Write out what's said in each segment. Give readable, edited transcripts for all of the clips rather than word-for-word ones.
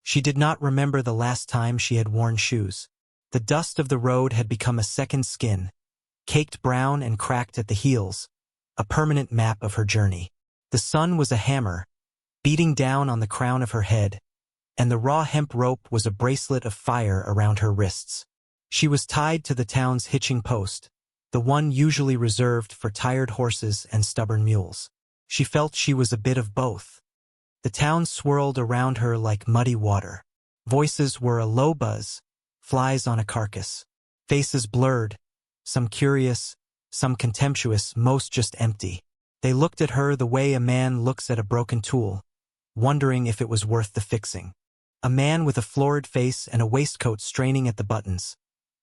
She did not remember the last time she had worn shoes. The dust of the road had become a second skin, caked brown and cracked at the heels, a permanent map of her journey. The sun was a hammer, beating down on the crown of her head, and the raw hemp rope was a bracelet of fire around her wrists. She was tied to the town's hitching post, the one usually reserved for tired horses and stubborn mules. She felt she was a bit of both. The town swirled around her like muddy water. Voices were a low buzz, flies on a carcass. Faces blurred, some curious, some contemptuous, most just empty. They looked at her the way a man looks at a broken tool, wondering if it was worth the fixing. A man with a florid face and a waistcoat straining at the buttons.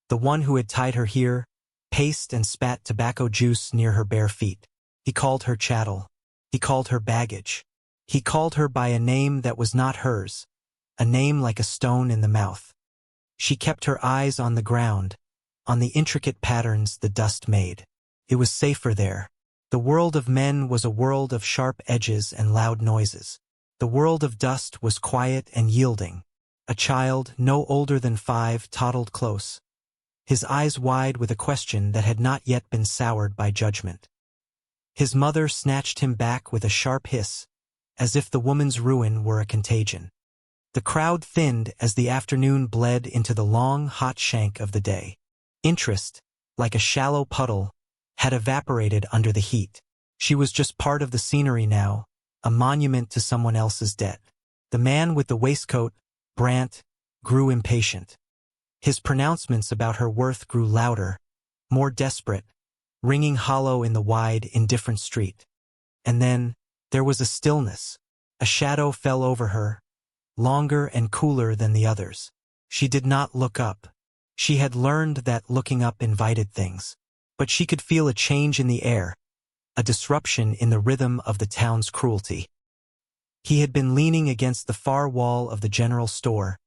The one who had tied her here, paced and spat tobacco juice near her bare feet. He called her chattel. He called her baggage. He called her by a name that was not hers, a name like a stone in the mouth. She kept her eyes on the ground, on the intricate patterns the dust made. It was safer there. The world of men was a world of sharp edges and loud noises. The world of dust was quiet and yielding. A child, no older than 5, toddled close, his eyes wide with a question that had not yet been soured by judgment. His mother snatched him back with a sharp hiss, as if the woman's ruin were a contagion. The crowd thinned as the afternoon bled into the long, hot shank of the day. Interest, like a shallow puddle, had evaporated under the heat. She was just part of the scenery now, a monument to someone else's debt. The man with the waistcoat, Brant, grew impatient. His pronouncements about her worth grew louder, more desperate, ringing hollow in the wide, indifferent street. And then, there was a stillness. A shadow fell over her, longer and cooler than the others. She did not look up. She had learned that looking up invited things. But she could feel a change in the air, a disruption in the rhythm of the town's cruelty. He had been leaning against the far wall of the general store,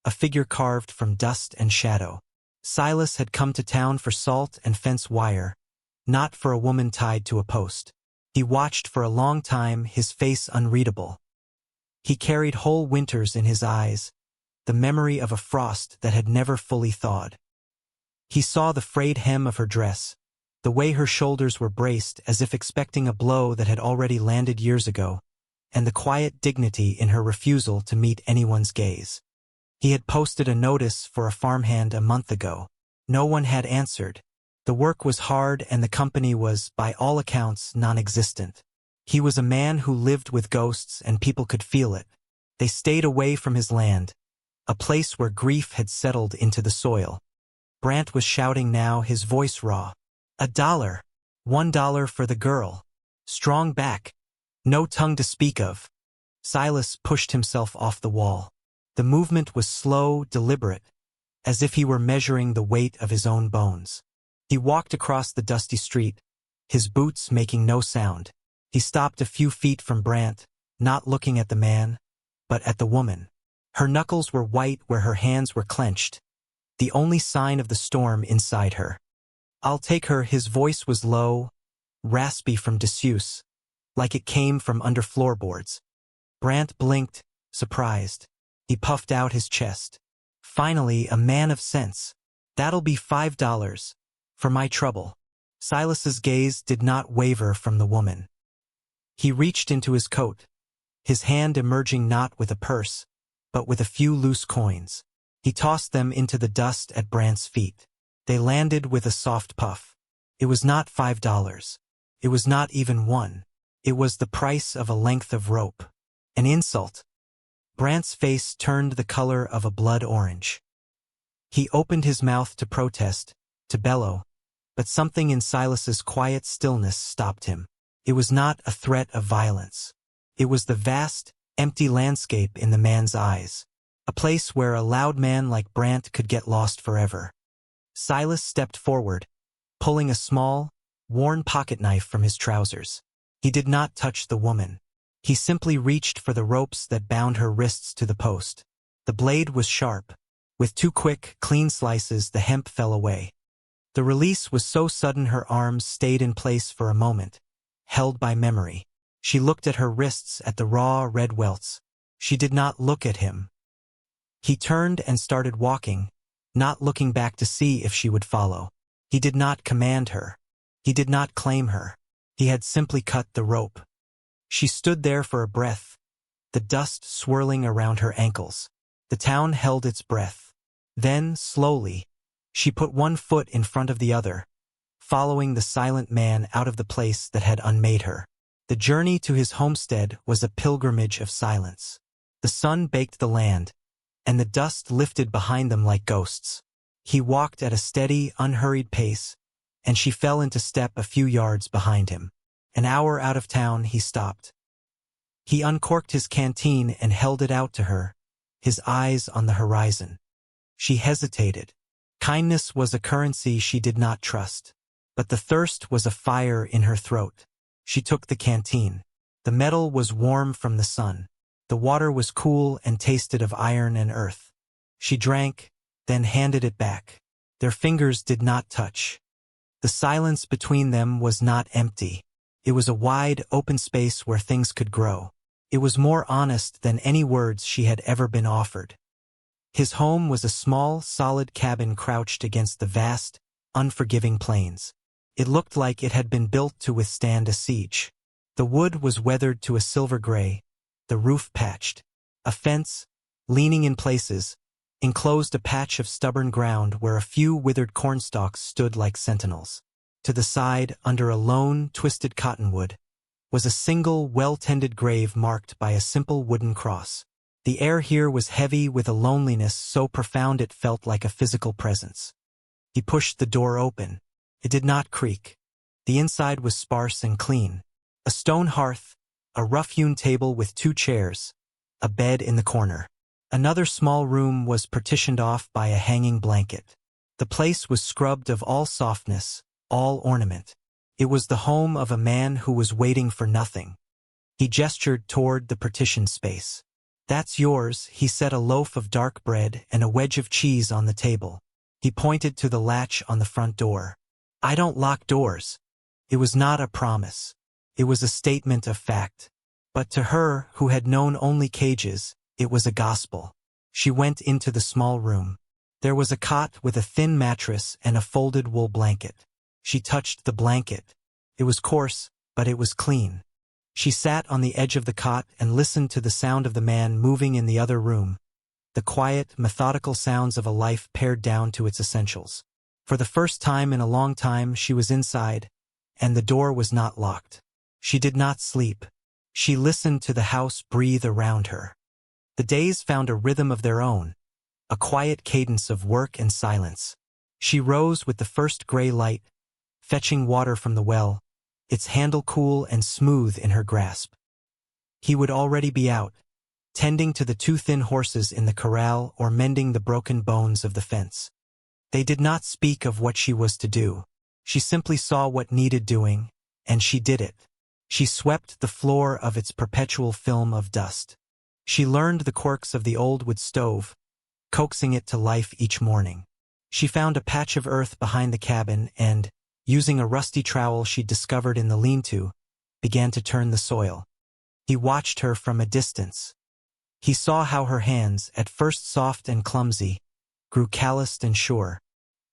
a figure carved from dust and shadow. Silas had come to town for salt and fence wire, not for a woman tied to a post. He watched for a long time, his face unreadable. He carried whole winters in his eyes, the memory of a frost that had never fully thawed. He saw the frayed hem of her dress, the way her shoulders were braced as if expecting a blow that had already landed years ago, and the quiet dignity in her refusal to meet anyone's gaze. He had posted a notice for a farmhand a month ago. No one had answered. The work was hard and the company was, by all accounts, non-existent. He was a man who lived with ghosts and people could feel it. They stayed away from his land, a place where grief had settled into the soil. Brant was shouting now, his voice raw. $1. $1 for the girl. Strong back. No tongue to speak of. Silas pushed himself off the wall. The movement was slow, deliberate, as if he were measuring the weight of his own bones. He walked across the dusty street, his boots making no sound. He stopped a few feet from Brant, not looking at the man, but at the woman. Her knuckles were white where her hands were clenched, the only sign of the storm inside her. "I'll take her." His voice was low, raspy from disuse, like it came from under floorboards. Brant blinked, surprised. He puffed out his chest. "Finally, a man of sense. That'll be $5. For my trouble." Silas's gaze did not waver from the woman. He reached into his coat, his hand emerging not with a purse, but with a few loose coins. He tossed them into the dust at Brant's feet. They landed with a soft puff. It was not $5. It was not even one. It was the price of a length of rope. An insult. Brant's face turned the color of a blood orange. He opened his mouth to protest, to bellow, but something in Silas's quiet stillness stopped him. It was not a threat of violence. It was the vast, empty landscape in the man's eyes, a place where a loud man like Brant could get lost forever. Silas stepped forward, pulling a small, worn pocketknife from his trousers. He did not touch the woman. He simply reached for the ropes that bound her wrists to the post. The blade was sharp. With 2 quick, clean slices, the hemp fell away. The release was so sudden her arms stayed in place for a moment, held by memory. She looked at her wrists, at the raw, red welts. She did not look at him. He turned and started walking, not looking back to see if she would follow. He did not command her. He did not claim her. He had simply cut the rope. She stood there for a breath, the dust swirling around her ankles. The town held its breath. Then, slowly, she put one foot in front of the other, following the silent man out of the place that had unmade her. The journey to his homestead was a pilgrimage of silence. The sun baked the land, and the dust lifted behind them like ghosts. He walked at a steady, unhurried pace, and she fell into step a few yards behind him. An hour out of town, he stopped. He uncorked his canteen and held it out to her, his eyes on the horizon. She hesitated. Kindness was a currency she did not trust, but the thirst was a fire in her throat. She took the canteen. The metal was warm from the sun. The water was cool and tasted of iron and earth. She drank, then handed it back. Their fingers did not touch. The silence between them was not empty. It was a wide, open space where things could grow. It was more honest than any words she had ever been offered. His home was a small, solid cabin crouched against the vast, unforgiving plains. It looked like it had been built to withstand a siege. The wood was weathered to a silver gray, the roof patched. A fence, leaning in places, enclosed a patch of stubborn ground where a few withered cornstalks stood like sentinels. To the side, under a lone, twisted cottonwood, was a single, well-tended grave marked by a simple wooden cross. The air here was heavy with a loneliness so profound it felt like a physical presence. He pushed the door open. It did not creak. The inside was sparse and clean. A stone hearth, a rough-hewn table with 2 chairs, a bed in the corner. Another small room was partitioned off by a hanging blanket. The place was scrubbed of all softness, all ornament. It was the home of a man who was waiting for nothing. He gestured toward the partitioned space. "That's yours," he set a loaf of dark bread and a wedge of cheese on the table. He pointed to the latch on the front door. "I don't lock doors." It was not a promise. It was a statement of fact. But to her, who had known only cages, it was a gospel. She went into the small room. There was a cot with a thin mattress and a folded wool blanket. She touched the blanket. It was coarse, but it was clean. She sat on the edge of the cot and listened to the sound of the man moving in the other room, the quiet, methodical sounds of a life pared down to its essentials. For the first time in a long time she was inside, and the door was not locked. She did not sleep. She listened to the house breathe around her. The days found a rhythm of their own, a quiet cadence of work and silence. She rose with the first gray light, fetching water from the well, its handle cool and smooth in her grasp. He would already be out, tending to the 2 thin horses in the corral or mending the broken bones of the fence. They did not speak of what she was to do. She simply saw what needed doing, and she did it. She swept the floor of its perpetual film of dust. She learned the quirks of the old wood stove, coaxing it to life each morning. She found a patch of earth behind the cabin and, using a rusty trowel she'd discovered in the lean-to, began to turn the soil. He watched her from a distance. He saw how her hands, at first soft and clumsy, grew calloused and sure.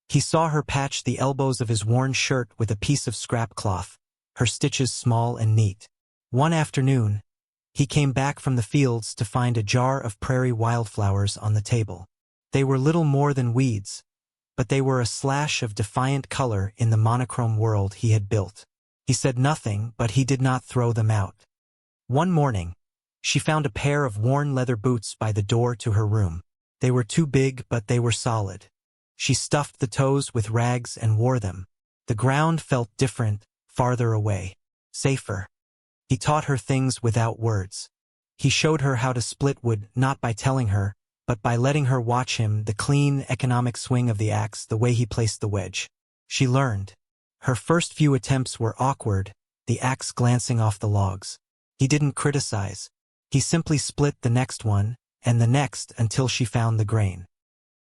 He saw her patch the elbows of his worn shirt with a piece of scrap cloth, her stitches small and neat. One afternoon, he came back from the fields to find a jar of prairie wildflowers on the table. They were little more than weeds, but they were a slash of defiant color in the monochrome world he had built. He said nothing, but he did not throw them out. One morning, she found a pair of worn leather boots by the door to her room. They were too big, but they were solid. She stuffed the toes with rags and wore them. The ground felt different, farther away, safer. He taught her things without words. He showed her how to split wood, not by telling her, but by letting her watch him, the clean, economic swing of the axe, the way he placed the wedge. She learned. Her first few attempts were awkward, the axe glancing off the logs. He didn't criticize. He simply split the next one, and the next until she found the grain.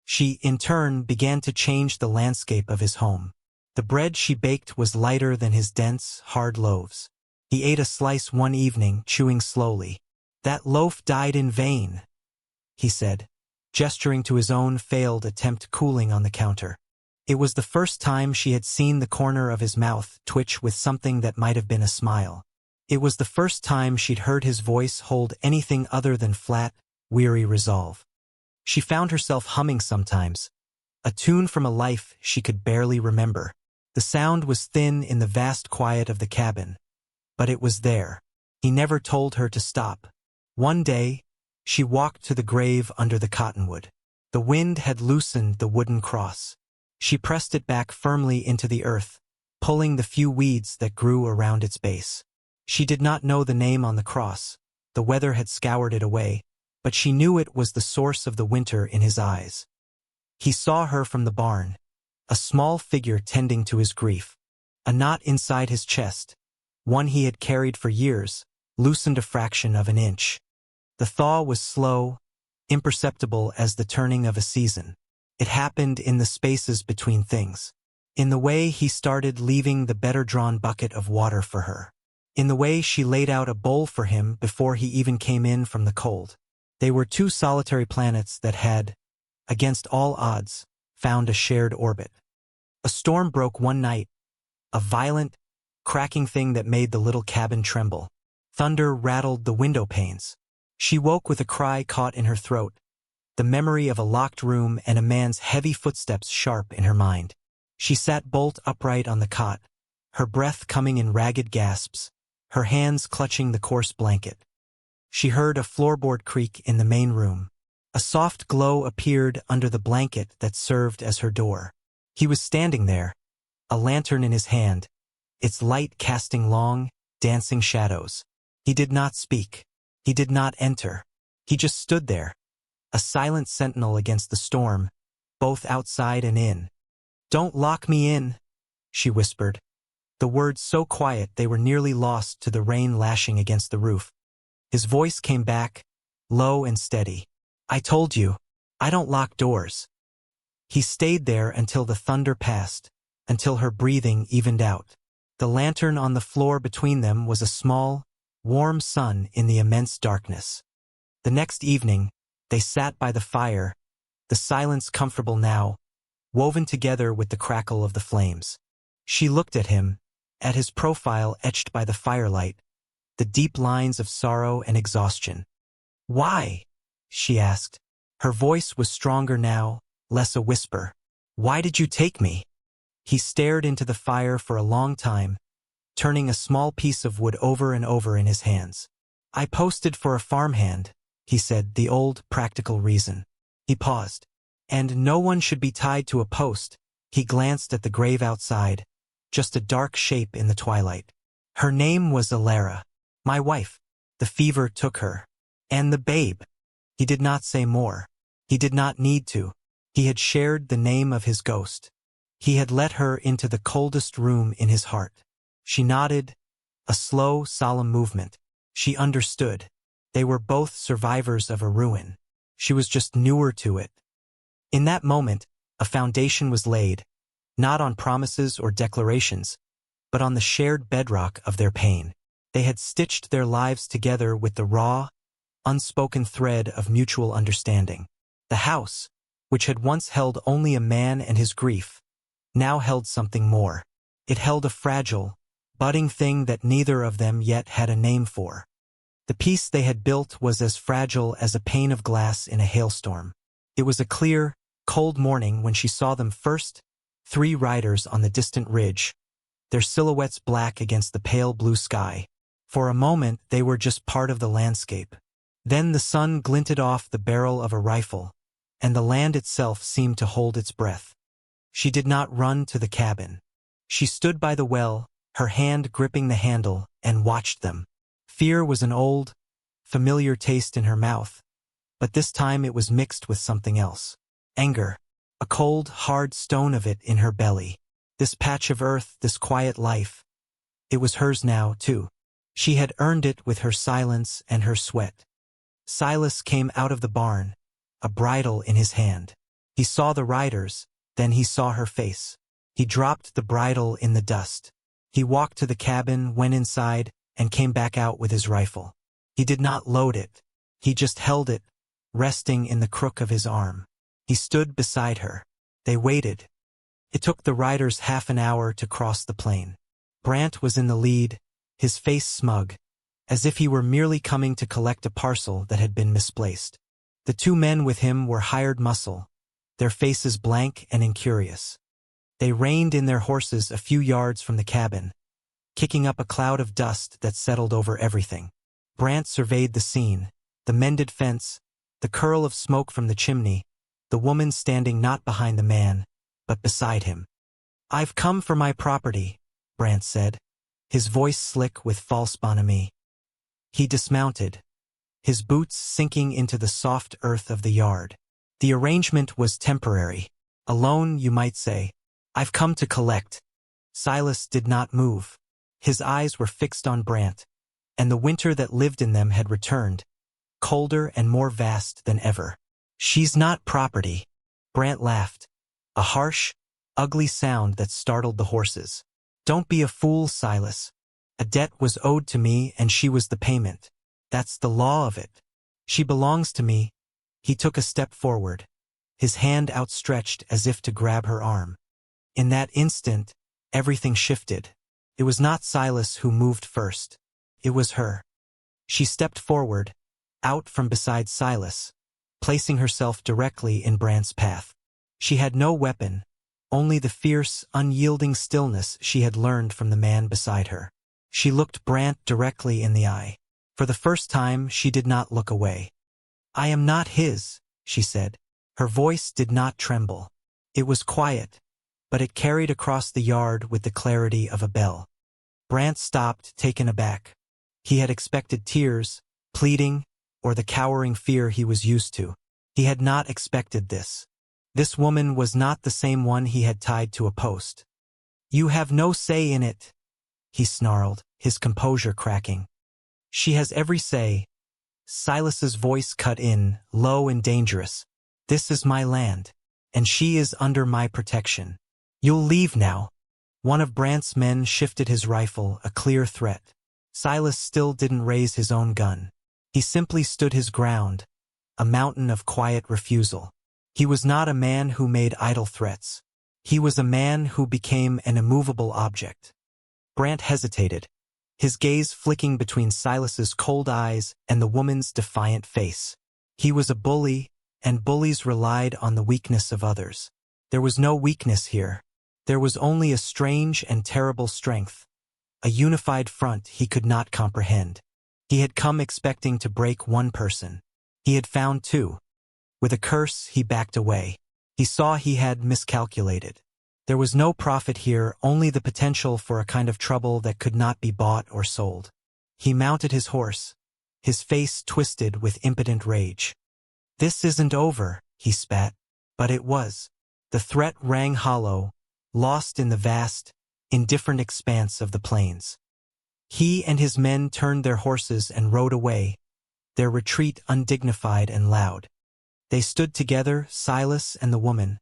She, in turn, began to change the landscape of his home. The bread she baked was lighter than his dense, hard loaves. He ate a slice one evening, chewing slowly. "That loaf died in vain," he said. gesturing to his own failed attempt cooling on the counter. It was the first time she had seen the corner of his mouth twitch with something that might have been a smile. It was the first time she'd heard his voice hold anything other than flat, weary resolve. She found herself humming sometimes, a tune from a life she could barely remember. The sound was thin in the vast quiet of the cabin, but it was there. He never told her to stop. One day, she walked to the grave under the cottonwood. The wind had loosened the wooden cross. She pressed it back firmly into the earth, pulling the few weeds that grew around its base. She did not know the name on the cross. The weather had scoured it away, but she knew it was the source of the winter in his eyes. He saw her from the barn, a small figure tending to his grief. A knot inside his chest, one he had carried for years, loosened a fraction of an inch. The thaw was slow, imperceptible as the turning of a season. It happened in the spaces between things. In the way he started leaving the better-drawn bucket of water for her. In the way she laid out a bowl for him before he even came in from the cold. They were two solitary planets that had, against all odds, found a shared orbit. A storm broke one night, a violent, cracking thing that made the little cabin tremble. Thunder rattled the window panes. She woke with a cry caught in her throat, the memory of a locked room and a man's heavy footsteps sharp in her mind. She sat bolt upright on the cot, her breath coming in ragged gasps, her hands clutching the coarse blanket. She heard a floorboard creak in the main room. A soft glow appeared under the blanket that served as her door. He was standing there, a lantern in his hand, its light casting long, dancing shadows. He did not speak. He did not enter. He just stood there, a silent sentinel against the storm, both outside and in. "Don't lock me in," she whispered, the words so quiet they were nearly lost to the rain lashing against the roof. His voice came back, low and steady. "I told you, I don't lock doors." He stayed there until the thunder passed, until her breathing evened out. The lantern on the floor between them was a small, warm sun in the immense darkness. The next evening, they sat by the fire, the silence comfortable now, woven together with the crackle of the flames. She looked at him, at his profile etched by the firelight, the deep lines of sorrow and exhaustion. "Why?" she asked. Her voice was stronger now, less a whisper. "Why did you take me?" He stared into the fire for a long time, turning a small piece of wood over and over in his hands. "I posted for a farmhand," he said, the old, practical reason. He paused. "And no one should be tied to a post." He glanced at the grave outside, just a dark shape in the twilight. "Her name was Alara. My wife. The fever took her. And the babe." He did not say more. He did not need to. He had shared the name of his ghost. He had let her into the coldest room in his heart. She nodded, a slow, solemn movement. She understood. They were both survivors of a ruin. She was just newer to it. In that moment, a foundation was laid, not on promises or declarations, but on the shared bedrock of their pain. They had stitched their lives together with the raw, unspoken thread of mutual understanding. The house, which had once held only a man and his grief, now held something more. It held a fragile, budding thing that neither of them yet had a name for. The piece they had built was as fragile as a pane of glass in a hailstorm. It was a clear, cold morning when she saw them first, 3 riders on the distant ridge, their silhouettes black against the pale blue sky. For a moment they were just part of the landscape. Then the sun glinted off the barrel of a rifle, and the land itself seemed to hold its breath. She did not run to the cabin. She stood by the well, her hand gripping the handle, and watched them. Fear was an old, familiar taste in her mouth, but this time it was mixed with something else. Anger, a cold, hard stone of it in her belly. This patch of earth, this quiet life. It was hers now, too. She had earned it with her silence and her sweat. Silas came out of the barn, a bridle in his hand. He saw the riders, then he saw her face. He dropped the bridle in the dust. He walked to the cabin, went inside, and came back out with his rifle. He did not load it. He just held it, resting in the crook of his arm. He stood beside her. They waited. It took the riders half an hour to cross the plain. Brant was in the lead, his face smug, as if he were merely coming to collect a parcel that had been misplaced. The two men with him were hired muscle, their faces blank and incurious. They reined in their horses a few yards from the cabin, kicking up a cloud of dust that settled over everything. Brant surveyed the scene, the mended fence, the curl of smoke from the chimney, the woman standing not behind the man, but beside him. "I've come for my property," Brant said, his voice slick with false bonhomie. He dismounted, his boots sinking into the soft earth of the yard. The arrangement was temporary. A loan, you might say. "I've come to collect." Silas did not move. His eyes were fixed on Brant, and the winter that lived in them had returned, colder and more vast than ever. "She's not property," Brant laughed, a harsh, ugly sound that startled the horses. "Don't be a fool, Silas. A debt was owed to me and she was the payment. That's the law of it. She belongs to me." He took a step forward, his hand outstretched as if to grab her arm. In that instant, everything shifted. It was not Silas who moved first. It was her. She stepped forward, out from beside Silas, placing herself directly in Brant's path. She had no weapon, only the fierce, unyielding stillness she had learned from the man beside her. She looked Brant directly in the eye. For the first time, she did not look away. "I am not his," she said. Her voice did not tremble. It was quiet, but it carried across the yard with the clarity of a bell. Brant stopped, taken aback. He had expected tears, pleading, or the cowering fear he was used to. He had not expected this. This woman was not the same one he had tied to a post. "You have no say in it," he snarled, his composure cracking. "She has every say." Silas's voice cut in, low and dangerous. "This is my land, and she is under my protection. You'll leave now." One of Brant's men shifted his rifle, a clear threat. Silas still didn't raise his own gun. He simply stood his ground, a mountain of quiet refusal. He was not a man who made idle threats. He was a man who became an immovable object. Brant hesitated, his gaze flicking between Silas's cold eyes and the woman's defiant face. He was a bully, and bullies relied on the weakness of others. There was no weakness here. There was only a strange and terrible strength, a unified front he could not comprehend. He had come expecting to break one person. He had found two. With a curse, he backed away. He saw he had miscalculated. There was no profit here, only the potential for a kind of trouble that could not be bought or sold. He mounted his horse, his face twisted with impotent rage. "This isn't over," he spat. But it was. The threat rang hollow, lost in the vast, indifferent expanse of the plains. He and his men turned their horses and rode away, their retreat undignified and loud. They stood together, Silas and the woman,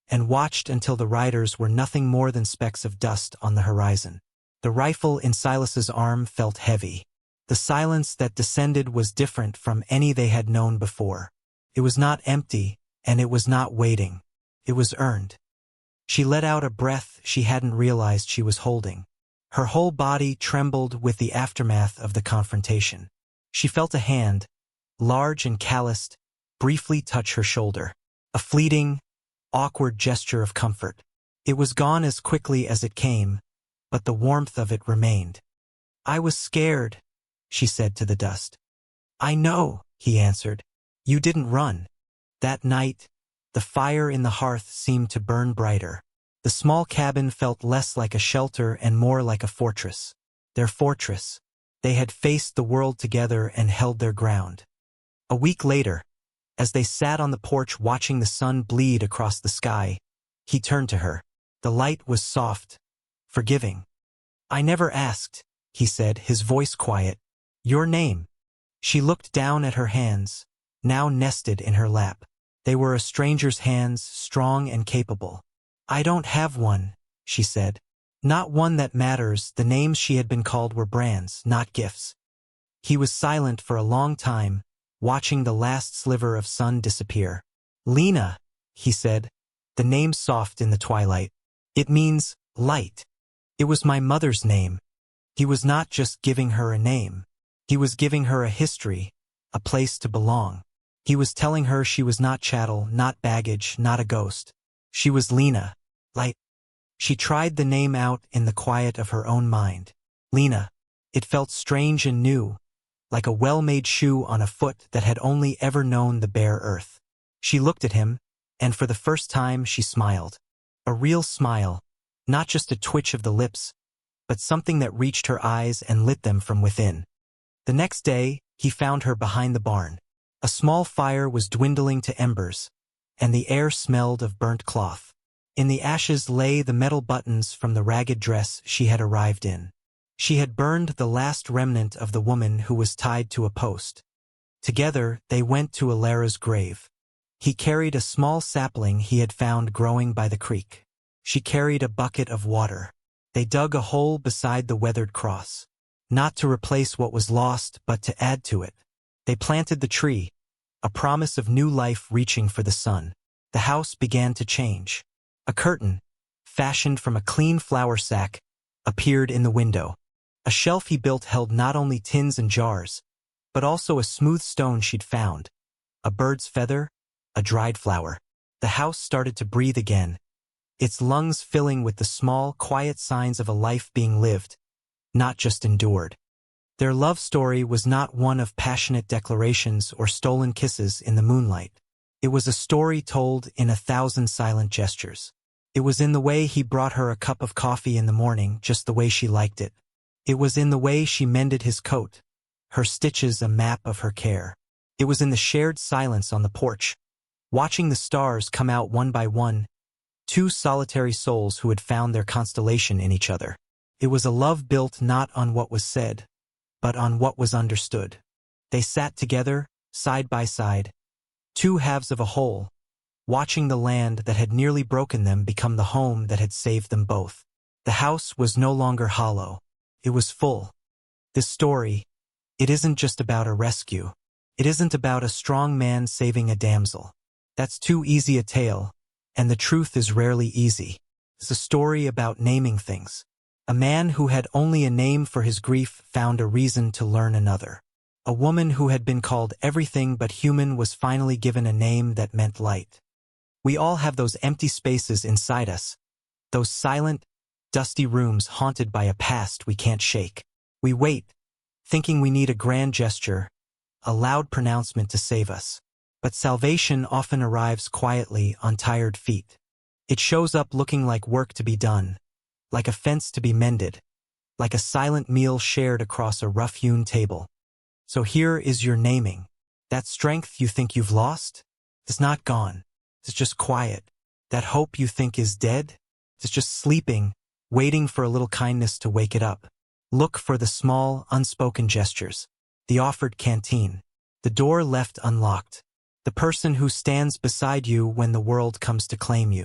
and watched until the riders were nothing more than specks of dust on the horizon. The rifle in Silas's arm felt heavy. The silence that descended was different from any they had known before. It was not empty, and it was not waiting. It was earned. She let out a breath she hadn't realized she was holding. Her whole body trembled with the aftermath of the confrontation. She felt a hand, large and calloused, briefly touch her shoulder. A fleeting, awkward gesture of comfort. It was gone as quickly as it came, but the warmth of it remained. "I was scared," she said to the dust. "I know," he answered. "You didn't run." That night, the fire in the hearth seemed to burn brighter. The small cabin felt less like a shelter and more like a fortress. Their fortress. They had faced the world together and held their ground. A week later, as they sat on the porch watching the sun bleed across the sky, he turned to her. The light was soft, forgiving. "I never asked," he said, his voice quiet. "Your name." She looked down at her hands, now nested in her lap. They were a stranger's hands, strong and capable. "I don't have one," she said. "Not one that matters." The names she had been called were brands, not gifts. He was silent for a long time, watching the last sliver of sun disappear. "Lena," he said, the name soft in the twilight. "It means light." It was my mother's name. He was not just giving her a name. He was giving her a history, a place to belong. He was telling her she was not chattel, not baggage, not a ghost. She was Lena, light. She tried the name out in the quiet of her own mind. Lena. It felt strange and new, like a well-made shoe on a foot that had only ever known the bare earth. She looked at him, and for the first time she smiled. A real smile, not just a twitch of the lips, but something that reached her eyes and lit them from within. The next day, he found her behind the barn. A small fire was dwindling to embers, and the air smelled of burnt cloth. In the ashes lay the metal buttons from the ragged dress she had arrived in. She had burned the last remnant of the woman who was tied to a post. Together, they went to Alara's grave. He carried a small sapling he had found growing by the creek. She carried a bucket of water. They dug a hole beside the weathered cross. Not to replace what was lost, but to add to it. They planted the tree, a promise of new life reaching for the sun. The house began to change. A curtain, fashioned from a clean flour sack, appeared in the window. A shelf he built held not only tins and jars, but also a smooth stone she'd found, a bird's feather, a dried flower. The house started to breathe again, its lungs filling with the small, quiet signs of a life being lived, not just endured. Their love story was not one of passionate declarations or stolen kisses in the moonlight. It was a story told in 1,000 silent gestures. It was in the way he brought her a cup of coffee in the morning just the way she liked it. It was in the way she mended his coat, her stitches a map of her care. It was in the shared silence on the porch, watching the stars come out one by one, two solitary souls who had found their constellation in each other. It was a love built not on what was said, but on what was understood. They sat together, side by side, two halves of a whole, watching the land that had nearly broken them become the home that had saved them both. The house was no longer hollow. It was full. This story, it isn't just about a rescue. It isn't about a strong man saving a damsel. That's too easy a tale, and the truth is rarely easy. It's a story about naming things. A man who had only a name for his grief found a reason to learn another. A woman who had been called everything but human was finally given a name that meant light. We all have those empty spaces inside us, those silent, dusty rooms haunted by a past we can't shake. We wait, thinking we need a grand gesture, a loud pronouncement to save us. But salvation often arrives quietly on tired feet. It shows up looking like work to be done, like a fence to be mended, like a silent meal shared across a rough-hewn table. So here is your naming. That strength you think you've lost? It's not gone. It's just quiet. That hope you think is dead? It's just sleeping, waiting for a little kindness to wake it up. Look for the small, unspoken gestures. The offered canteen. The door left unlocked. The person who stands beside you when the world comes to claim you.